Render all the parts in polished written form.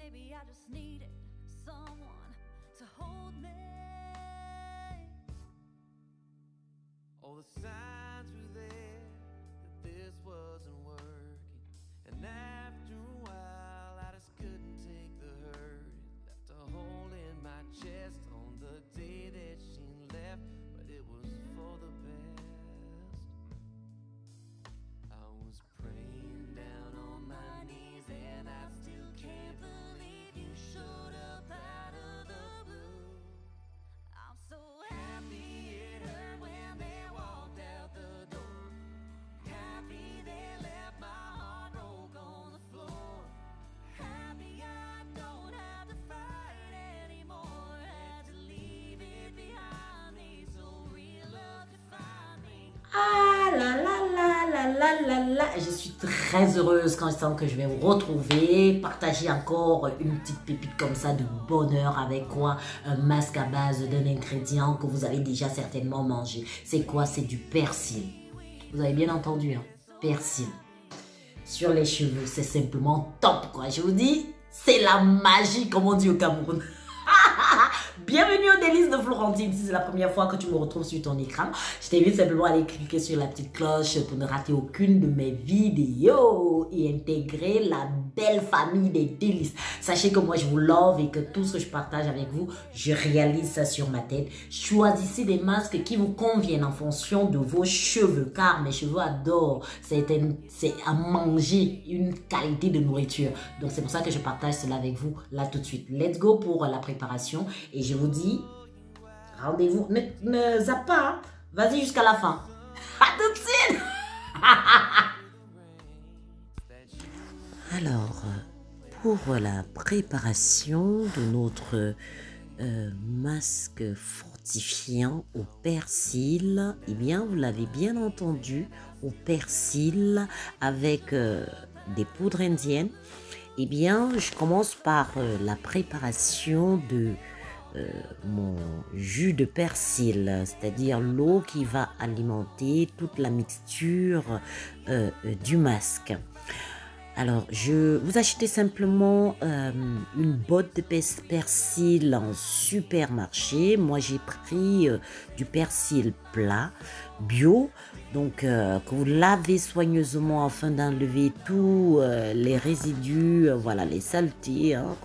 maybe I just needed someone to hold me. All the signs were there that this wasn't working, and after a while I just couldn't take the hurt. It left a hole in my chest on the day that she left, but it was for the best. I was praying down on my knees, and I still can't believe you showed up out of the blue. I'm so happy it hurt when they walked out the door. Happy they left my heart broke on the floor. Happy I don't have to fight anymore. Had to leave it behind me so real love could find me. Ah là là là là là là là. Je suis très heureuse quand je sens que je vais vous retrouver, partager encore une petite pépite comme ça de bonheur avec quoi? Un masque à base d'un ingrédient que vous avez déjà certainement mangé. C'est quoi? C'est du persil. Vous avez bien entendu, hein? Persil. Sur les cheveux, c'est simplement top quoi. Je vous dis, c'est la magie comme on dit au Cameroun. Bienvenue aux délices de Florentine. Si c'est la première fois que tu me retrouves sur ton écran, je t'invite simplement à aller cliquer sur la petite cloche pour ne rater aucune de mes vidéos et intégrer la belle famille des délices. Sachez que moi je vous love et que tout ce que je partage avec vous, je réalise ça sur ma tête. Choisissez des masques qui vous conviennent en fonction de vos cheveux, car mes cheveux adorent. C'est à manger une qualité de nourriture. Donc c'est pour ça que je partage cela avec vous là tout de suite. Let's go pour la préparation et je vous dis rendez-vous. Ne zappe pas, hein. Vas-y jusqu'à la fin. À tout de suite. Alors, pour la préparation de notre masque fortifiant au persil, eh bien, vous l'avez bien entendu, au persil avec des poudres indiennes. Eh bien, je commence par la préparation de mon jus de persil, c'est-à-dire l'eau qui va alimenter toute la mixture du masque. Alors, vous achetez simplement une botte de persil en supermarché. Moi, j'ai pris du persil plat, bio, donc que vous lavez soigneusement afin d'enlever tous les résidus, voilà, les saletés hein,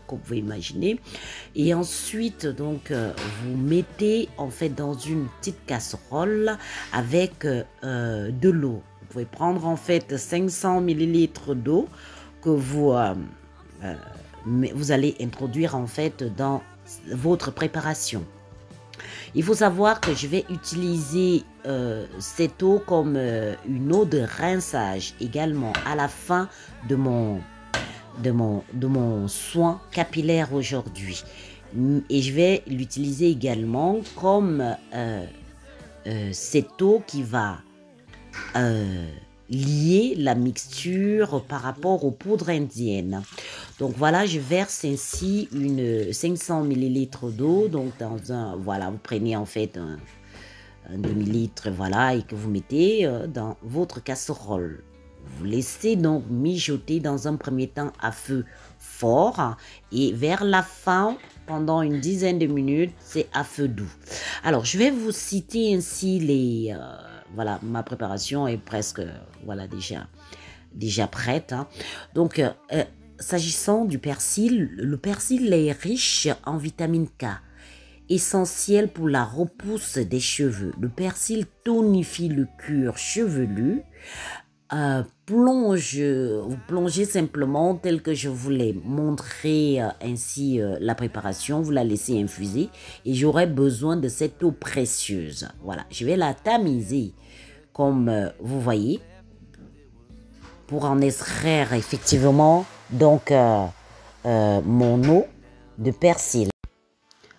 qu'on peut imaginer. Et ensuite, donc, vous mettez en fait dans une petite casserole avec de l'eau. Vous pouvez prendre en fait 500 ml d'eau que vous allez introduire en fait dans votre préparation. Il faut savoir que je vais utiliser cette eau comme une eau de rinçage également à la fin de mon soin capillaire aujourd'hui. Et je vais l'utiliser également comme cette eau qui va lier la mixture par rapport aux poudres indiennes. Donc voilà, je verse ainsi une 500 ml d'eau. Donc dans un, voilà, vous prenez en fait un demi-litre, voilà, et que vous mettez dans votre casserole. Vous laissez donc mijoter dans un premier temps à feu fort et vers la fin, pendant une dizaine de minutes, c'est à feu doux. Alors, je vais vous citer ainsi les... voilà, ma préparation est presque voilà, déjà prête. Hein. Donc, s'agissant du persil, le persil est riche en vitamine K, essentiel pour la repousse des cheveux. Le persil tonifie le cuir chevelu. Vous plongez simplement tel que je vous l'ai montré ainsi la préparation, vous la laissez infuser et j'aurai besoin de cette eau précieuse. Voilà, je vais la tamiser comme vous voyez pour en extraire effectivement donc mon eau de persil.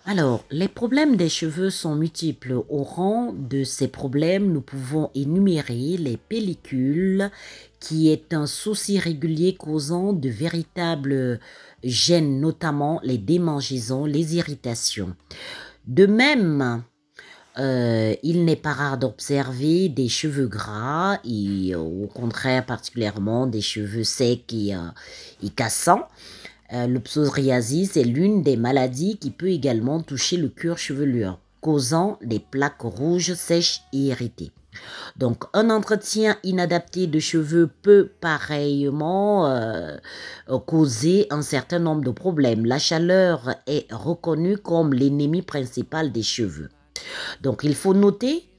Alors, les problèmes des cheveux sont multiples. Au rang de ces problèmes, nous pouvons énumérer les pellicules, qui est un souci régulier causant de véritables gênes, notamment les démangeaisons, les irritations. De même, il n'est pas rare d'observer des cheveux gras et au contraire particulièrement des cheveux secs et cassants. Le psoriasis est l'une des maladies qui peut également toucher le cuir chevelu, causant des plaques rouges, sèches et irritées. Donc, un entretien inadapté de cheveux peut pareillement causer un certain nombre de problèmes. La chaleur est reconnue comme l'ennemi principal des cheveux. Donc, il faut noter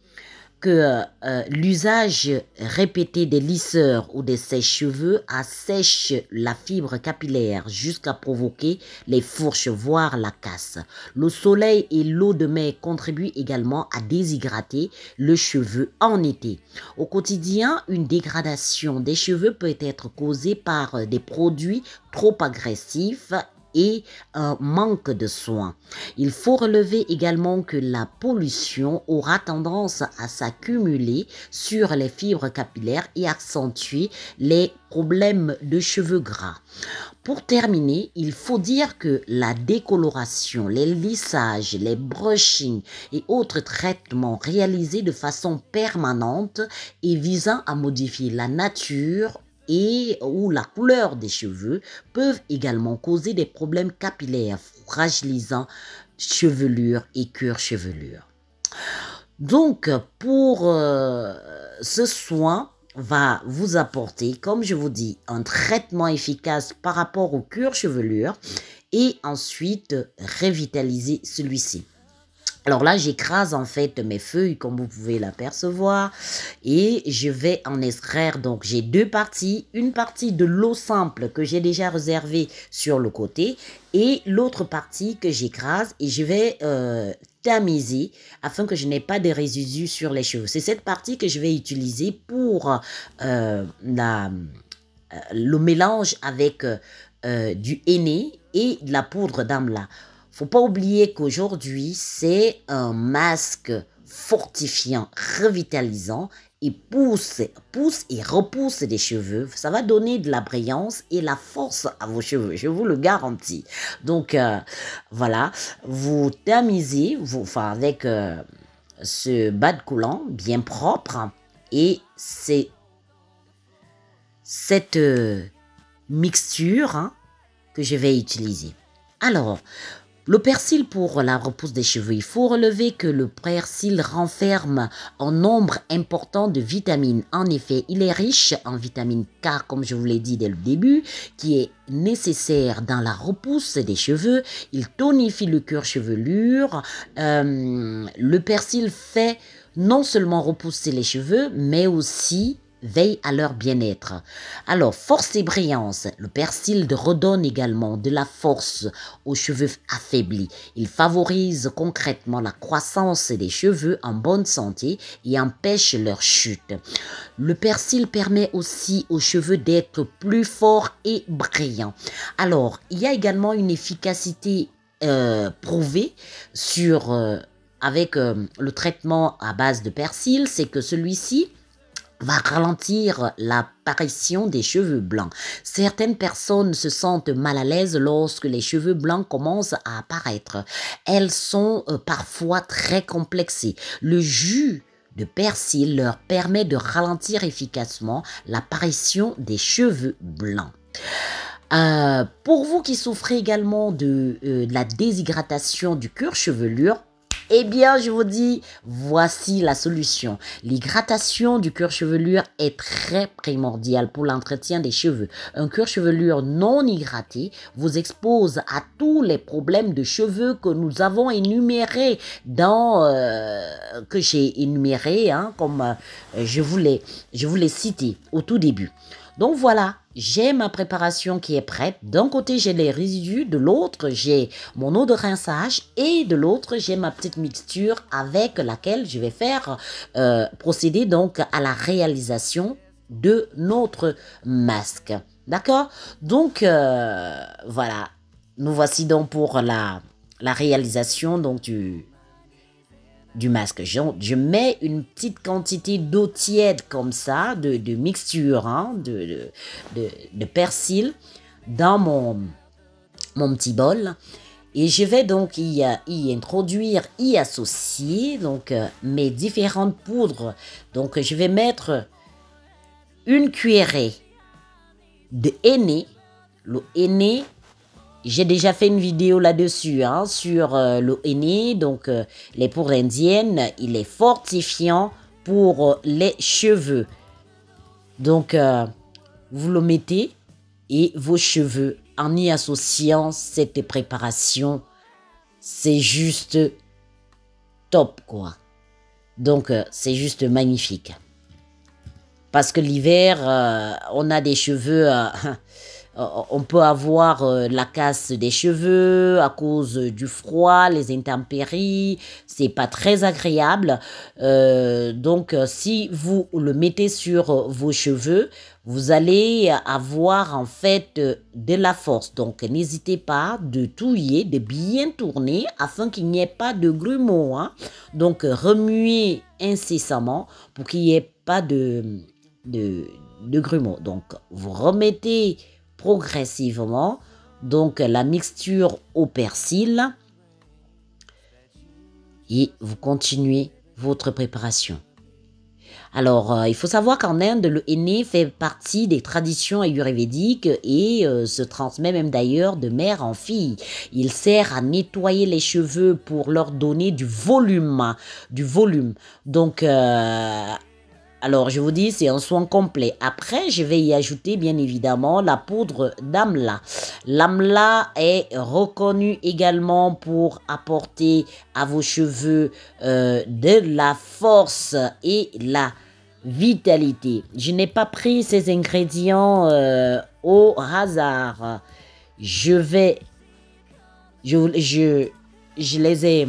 que l'usage répété des lisseurs ou des sèche-cheveux assèche la fibre capillaire jusqu'à provoquer les fourches, voire la casse. Le soleil et l'eau de mer contribuent également à déshydrater le cheveu en été. Au quotidien, une dégradation des cheveux peut être causée par des produits trop agressifs et un manque de soins. Il faut relever également que la pollution aura tendance à s'accumuler sur les fibres capillaires et accentuer les problèmes de cheveux gras. Pour terminer, il faut dire que la décoloration, les lissages, les brushings et autres traitements réalisés de façon permanente et visant à modifier la nature et ou la couleur des cheveux peuvent également causer des problèmes capillaires fragilisant chevelure et cuir chevelure. Donc, pour ce soin va vous apporter, comme je vous dis, un traitement efficace par rapport au cuir chevelure et ensuite revitaliser celui-ci. Alors là, j'écrase en fait mes feuilles comme vous pouvez l'apercevoir et je vais en extraire. Donc, j'ai deux parties. Une partie de l'eau simple que j'ai déjà réservée sur le côté et l'autre partie que j'écrase et je vais tamiser afin que je n'ai pas de résidus sur les cheveux. C'est cette partie que je vais utiliser pour le mélange avec du henné et de la poudre d'amla. Faut pas oublier qu'aujourd'hui, c'est un masque fortifiant, revitalisant et pousse et repousse des cheveux. Ça va donner de la brillance et la force à vos cheveux, je vous le garantis. Donc, voilà, vous tamisez avec ce bas de coulant bien propre et c'est cette mixture que je vais utiliser. Alors, le persil pour la repousse des cheveux, il faut relever que le persil renferme un nombre important de vitamines. En effet, il est riche en vitamine K, comme je vous l'ai dit dès le début, qui est nécessaire dans la repousse des cheveux. Il tonifie le cuir chevelure. Le persil fait non seulement repousser les cheveux, mais aussi veille à leur bien-être. Alors, force et brillance. Le persil redonne également de la force aux cheveux affaiblis. Il favorise concrètement la croissance des cheveux en bonne santé et empêche leur chute. Le persil permet aussi aux cheveux d'être plus forts et brillants. Alors, il y a également une efficacité prouvée avec le traitement à base de persil, c'est que celui-ci va ralentir l'apparition des cheveux blancs. Certaines personnes se sentent mal à l'aise lorsque les cheveux blancs commencent à apparaître. Elles sont parfois très complexées. Le jus de persil leur permet de ralentir efficacement l'apparition des cheveux blancs. Pour vous qui souffrez également de la déshydratation du cuir chevelure, eh bien, je vous dis, voici la solution. L'hydratation du cuir chevelure est très primordiale pour l'entretien des cheveux. Un cuir chevelure non hydraté vous expose à tous les problèmes de cheveux que nous avons énumérés que j'ai énumérés, comme je vous l'ai cité au tout début. Donc voilà, j'ai ma préparation qui est prête. D'un côté, j'ai les résidus, de l'autre, j'ai mon eau de rinçage et de l'autre, j'ai ma petite mixture avec laquelle je vais faire procéder donc à la réalisation de notre masque. D'accord? Donc, voilà, nous voici donc pour la réalisation donc du masque. Je mets une petite quantité d'eau tiède comme ça, de mixture, de persil dans mon petit bol. Et je vais donc y associer donc mes différentes poudres. Donc je vais mettre une cuillerée de henné. Le henné j'ai déjà fait une vidéo là-dessus, hein, sur le henné. Donc, les poudres indiennes, il est fortifiant pour les cheveux. Donc, vous le mettez et vos cheveux, en y associant cette préparation, c'est juste top, quoi. Donc, c'est juste magnifique. Parce que l'hiver, on a des cheveux... on peut avoir la casse des cheveux à cause du froid, les intempéries. C'est pas très agréable. Donc, si vous le mettez sur vos cheveux, vous allez avoir en fait de la force. Donc, n'hésitez pas de touiller, de bien tourner afin qu'il n'y ait pas de grumeaux, hein. Donc, remuez incessamment pour qu'il n'y ait pas de grumeaux. Donc, vous remettez progressivement donc la mixture au persil et vous continuez votre préparation. Alors, il faut savoir qu'en Inde, le henné fait partie des traditions ayurvédiques et se transmet même d'ailleurs de mère en fille. Il sert à nettoyer les cheveux pour leur donner du volume. Donc, alors, je vous dis, c'est un soin complet. Après, je vais y ajouter, bien évidemment, la poudre d'amla. L'amla est reconnue également pour apporter à vos cheveux de la force et la vitalité. Je n'ai pas pris ces ingrédients au hasard. Je les ai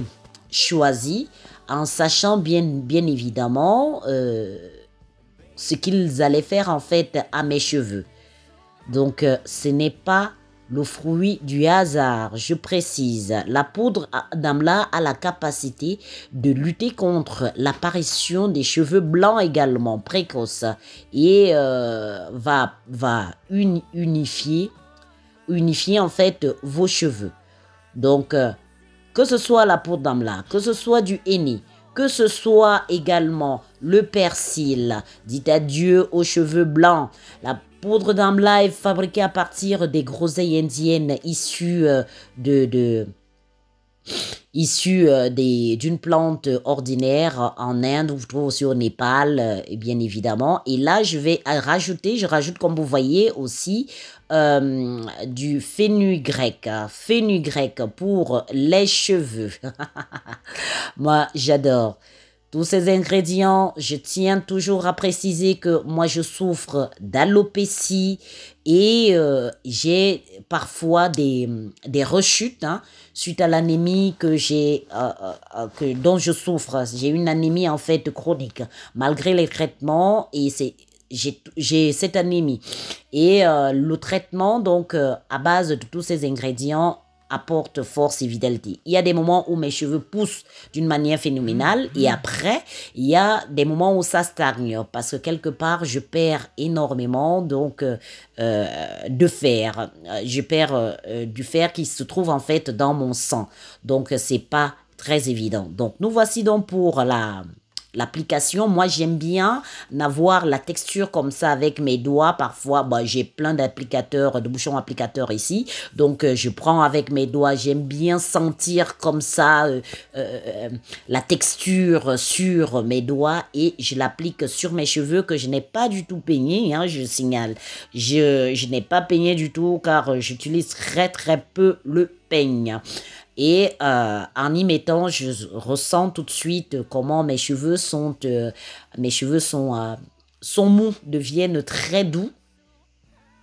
choisis en sachant bien évidemment ce qu'ils allaient faire en fait à mes cheveux. Donc, ce n'est pas le fruit du hasard, je précise. La poudre d'amla a la capacité de lutter contre l'apparition des cheveux blancs également, précoces, et va unifier en fait vos cheveux. Donc, que ce soit la poudre d'amla, que ce soit du henné, que ce soit également le persil, dites adieu aux cheveux blancs. La poudre d'amla est fabriquée à partir des groseilles indiennes issues d'une plante ordinaire en Inde, vous trouvez aussi au Népal, bien évidemment. Et là, je rajoute comme vous voyez aussi du fenugrec pour les cheveux. Moi, j'adore. Tous ces ingrédients, je tiens toujours à préciser que moi, je souffre d'alopécie et j'ai parfois des rechutes suite à l'anémie dont je souffre. J'ai une anémie en fait chronique, malgré les traitements, et j'ai cette anémie. Et le traitement, donc, à base de tous ces ingrédients, apporte force et vitalité. Il y a des moments où mes cheveux poussent d'une manière phénoménale et après, il y a des moments où ça stagne parce que quelque part, je perds énormément donc de fer. Je perds du fer qui se trouve en fait dans mon sang. Donc, c'est pas très évident. Donc, nous voici donc pour l'application. Moi, j'aime bien avoir la texture comme ça avec mes doigts. Parfois, j'ai plein d'applicateurs, de bouchons applicateurs ici. Donc, je prends avec mes doigts. J'aime bien sentir comme ça la texture sur mes doigts et je l'applique sur mes cheveux que je n'ai pas du tout peigné, je signale. Je n'ai pas peigné du tout car j'utilise très très peu le peigne. Et en y mettant, je ressens tout de suite comment mes cheveux sont mous, deviennent très doux.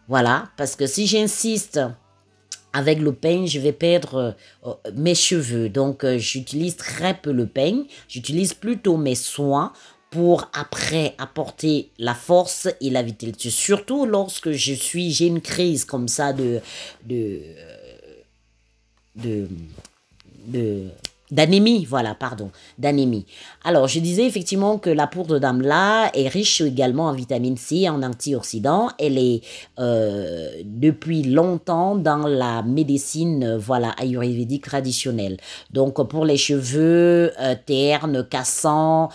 Voilà, parce que si j'insiste avec le peigne, je vais perdre mes cheveux. Donc, j'utilise très peu le peigne. J'utilise plutôt mes soins pour après apporter la force et la vitalité. Surtout lorsque j'ai une crise comme ça d'anémie, d'anémie. Alors, je disais effectivement que la poudre d'amla est riche également en vitamine C, en antioxydants. Elle est depuis longtemps dans la médecine, ayurvédique traditionnelle. Donc, pour les cheveux ternes, cassants,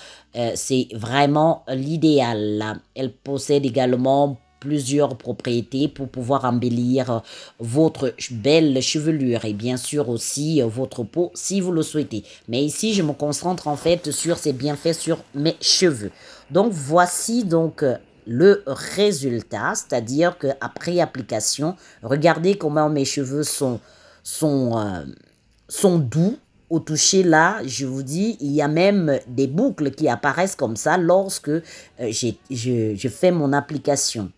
c'est vraiment l'idéal. Elle possède également plusieurs propriétés pour pouvoir embellir votre belle chevelure et bien sûr aussi votre peau si vous le souhaitez. Mais ici, je me concentre en fait sur ces bienfaits sur mes cheveux. Donc, voici donc le résultat, c'est-à-dire qu'après application, regardez comment mes cheveux sont doux. Au toucher là, je vous dis, il y a même des boucles qui apparaissent comme ça lorsque je fais mon application.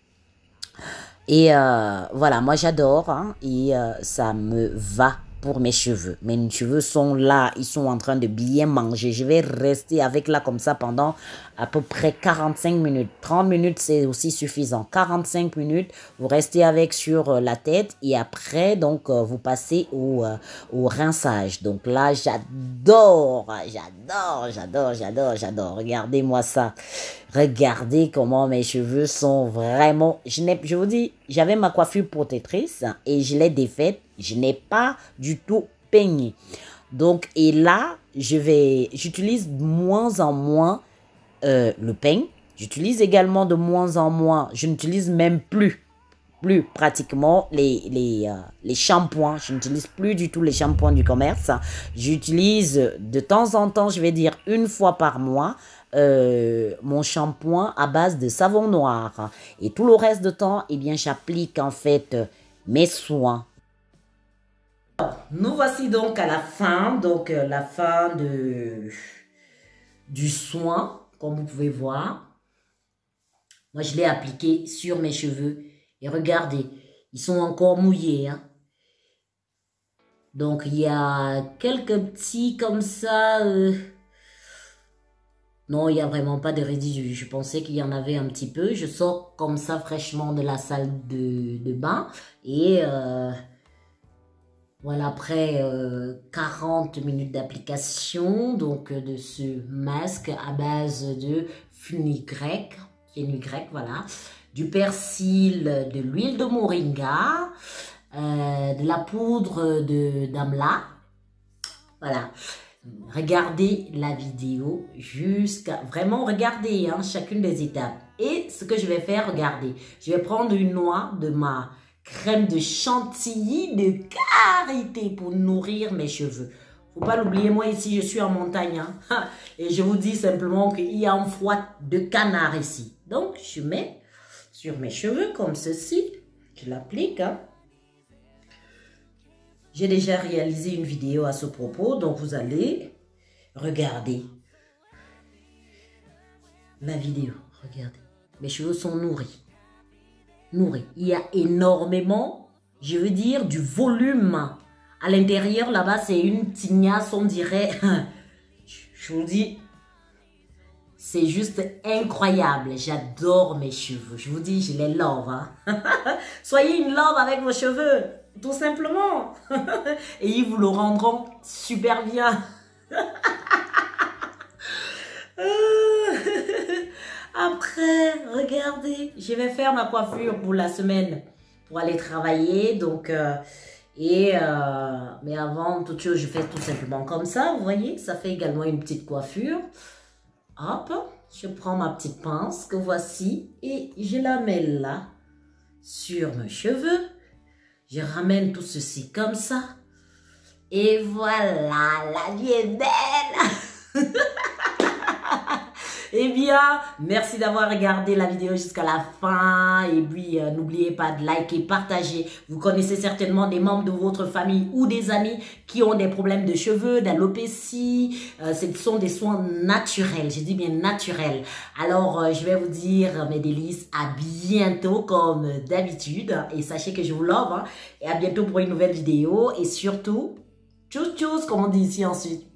Et voilà, moi j'adore hein, et ça me va pour mes cheveux. Mes cheveux sont là, ils sont en train de bien manger. Je vais rester avec là comme ça pendant à peu près 45 minutes. 30 minutes, c'est aussi suffisant. 45 minutes, vous restez avec sur la tête et après, donc, vous passez au rinçage. Donc là, j'adore. Regardez-moi ça. Regardez comment mes cheveux sont vraiment... Je vous dis, j'avais ma coiffure protectrice et je l'ai défaite. Je n'ai pas du tout peigné. Donc, et là, j'utilise de moins en moins le peigne. J'utilise également de moins en moins, je n'utilise même plus pratiquement les shampoings. Je n'utilise plus du tout les shampoings du commerce. J'utilise de temps en temps, je vais dire une fois par mois, mon shampoing à base de savon noir. Et tout le reste de temps, eh bien, j'applique en fait mes soins. Nous voici donc à la fin, la fin du soin, comme vous pouvez voir. Moi, je l'ai appliqué sur mes cheveux. Et regardez, ils sont encore mouillés. Hein. Donc, il y a quelques petits comme ça. Non, il n'y a vraiment pas de résidus. Je pensais qu'il y en avait un petit peu. Je sors comme ça fraîchement de la salle de bain. Et voilà, après 40 minutes d'application donc de ce masque à base de fenugrec, voilà, du persil, de l'huile de moringa, de la poudre d'amla. Voilà. Regardez la vidéo vraiment regardez hein, chacune des étapes. Et ce que je vais faire, regardez, je vais prendre une noix de ma crème de chantilly de karité pour nourrir mes cheveux. Faut pas l'oublier, moi ici je suis en montagne hein, et je vous dis simplement qu'il y a un froid de canard ici. Donc je mets sur mes cheveux comme ceci, je l'applique. Hein. J'ai déjà réalisé une vidéo à ce propos, donc vous allez regarder la vidéo. Regardez, mes cheveux sont nourris. Il y a énormément, je veux dire, du volume. À l'intérieur, là-bas, c'est une tignasse, on dirait. Je vous dis, c'est juste incroyable. J'adore mes cheveux. Je vous dis, je les love. Hein. Soyez une love avec vos cheveux, tout simplement. Et ils vous le rendront super bien. Après, regardez, je vais faire ma coiffure pour la semaine pour aller travailler. Donc, mais avant toute chose, je fais tout simplement comme ça. Vous voyez, ça fait également une petite coiffure. Hop, je prends ma petite pince que voici et je la mets là sur mes cheveux. Je ramène tout ceci comme ça. Et voilà, la vie est belle. Eh bien, merci d'avoir regardé la vidéo jusqu'à la fin. Et puis, n'oubliez pas de liker, partager. Vous connaissez certainement des membres de votre famille ou des amis qui ont des problèmes de cheveux, d'alopécie. Ce sont des soins naturels. Je dis bien naturels. Alors, je vais vous dire, mes délices, à bientôt comme d'habitude. Et sachez que je vous love. Hein. Et à bientôt pour une nouvelle vidéo. Et surtout, tchuss tchuss, comme on dit ici ensuite.